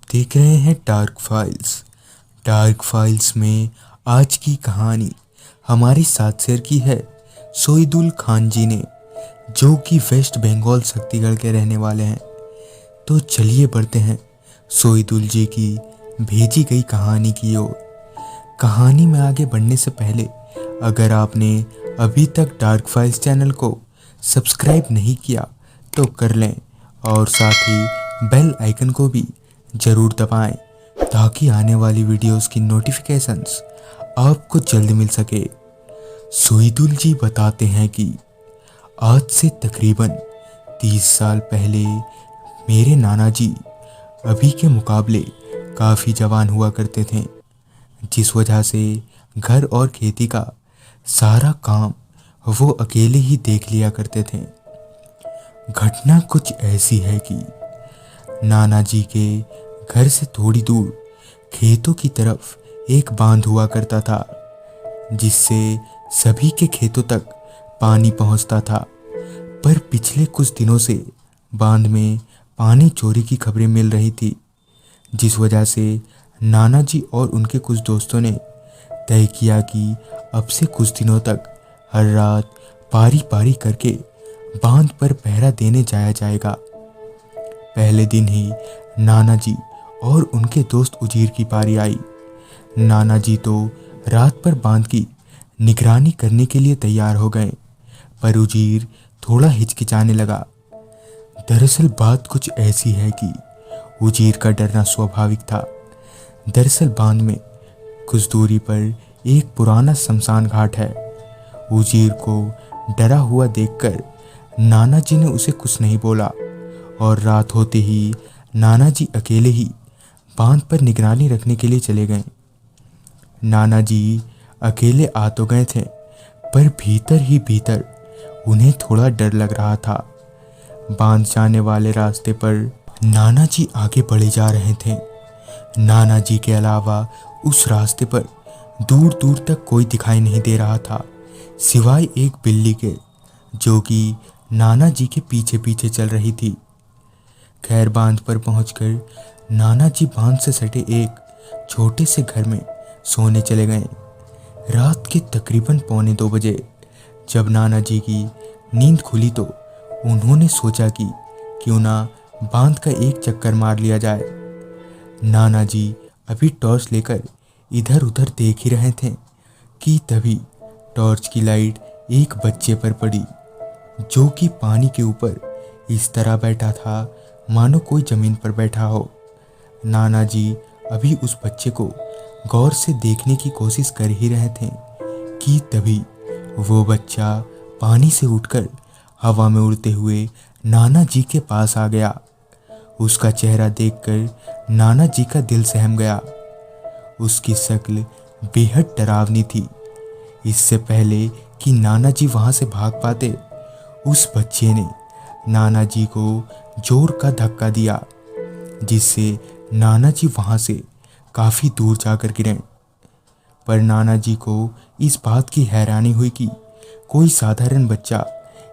देख रहे हैं डार्क फाइल्स। डार्क फाइल्स में आज की कहानी हमारे साथ शेयर की है सोईदुल खान जी ने, जो कि वेस्ट बंगाल शक्तिगढ़ के रहने वाले हैं। तो चलिए बढ़ते हैं सोईदुल जी की भेजी गई कहानी की ओर। कहानी में आगे बढ़ने से पहले अगर आपने अभी तक डार्क फाइल्स चैनल को सब्सक्राइब नहीं किया तो कर लें और साथ ही बेल आइकन को भी ज़रूर दबाएं ताकि आने वाली वीडियोस की नोटिफिकेशंस आपको जल्द मिल सके। सोईदुल जी बताते हैं कि आज से तकरीबन 30 साल पहले मेरे नाना जी अभी के मुकाबले काफ़ी जवान हुआ करते थे, जिस वजह से घर और खेती का सारा काम वो अकेले ही देख लिया करते थे। घटना कुछ ऐसी है कि नाना जी के घर से थोड़ी दूर खेतों की तरफ एक बांध हुआ करता था, जिससे सभी के खेतों तक पानी पहुंचता था। पर पिछले कुछ दिनों से बांध में पानी चोरी की खबरें मिल रही थी, जिस वजह से नाना जी और उनके कुछ दोस्तों ने तय किया कि अब से कुछ दिनों तक हर रात पारी पारी करके बांध पर पहरा देने जाया जाएगा। पहले दिन ही नाना जी और उनके दोस्त उजीर की पारी आई। नाना जी तो रात पर बांध की निगरानी करने के लिए तैयार हो गए, पर उजीर थोड़ा हिचकिचाने लगा। दरअसल बात कुछ ऐसी है कि उजीर का डरना स्वाभाविक था। दरअसल बांध में कुछ दूरी पर एक पुराना शमशान घाट है। उजीर को डरा हुआ देखकर नाना जी ने उसे कुछ नहीं बोला और रात होते ही नाना जी अकेले ही बांध पर निगरानी रखने के लिए चले गए। नाना जी अकेले आ तो गए थे, पर भीतर ही भीतर उन्हें थोड़ा डर लग रहा था। बांध जाने वाले रास्ते पर नाना जी आगे बढ़े जा रहे थे। नाना जी के अलावा उस रास्ते पर दूर दूर तक कोई दिखाई नहीं दे रहा था, सिवाय एक बिल्ली के, जो कि नाना जी के पीछे पीछे चल रही थी। खैर बांध पर पहुंचकर नाना जी बांध से सटे एक छोटे से घर में सोने चले गए। रात के तकरीबन 1:45 बजे जब नाना जी की नींद खुली तो उन्होंने सोचा कि क्यों ना बांध का एक चक्कर मार लिया जाए। नाना जी अभी टॉर्च लेकर इधर उधर देख ही रहे थे कि तभी टॉर्च की लाइट एक बच्चे पर पड़ी, जो कि पानी के ऊपर इस तरह बैठा था मानो कोई जमीन पर बैठा हो। नाना जी अभी उस बच्चे को गौर से देखने की कोशिश कर ही रहे थे कि तभी वो बच्चा पानी से उठकर हवा में उड़ते हुए नाना जी के पास आ गया। उसका चेहरा देखकर नाना जी का दिल सहम गया। उसकी शक्ल बेहद डरावनी थी। इससे पहले कि नाना जी वहां से भाग पाते, उस बच्चे ने नाना जी को जोर का धक्का दिया, जिससे नाना जी वहां से काफ़ी दूर जाकर गिरे। पर नाना जी को इस बात की हैरानी हुई कि कोई साधारण बच्चा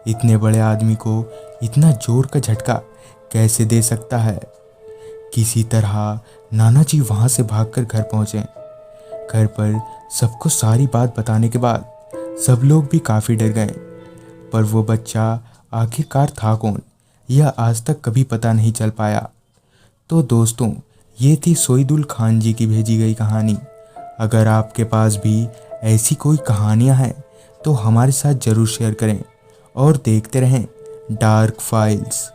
इतने बड़े आदमी को इतना जोर का झटका कैसे दे सकता है। किसी तरह नाना जी वहां से भागकर घर पहुंचे। घर पर सबको सारी बात बताने के बाद सब लोग भी काफ़ी डर गए, पर वो बच्चा आखिरकार था कौन, यह आज तक कभी पता नहीं चल पाया। तो दोस्तों, ये थी सोईदुल खान जी की भेजी गई कहानी। अगर आपके पास भी ऐसी कोई कहानियां हैं तो हमारे साथ ज़रूर शेयर करें और देखते रहें डार्क फाइल्स।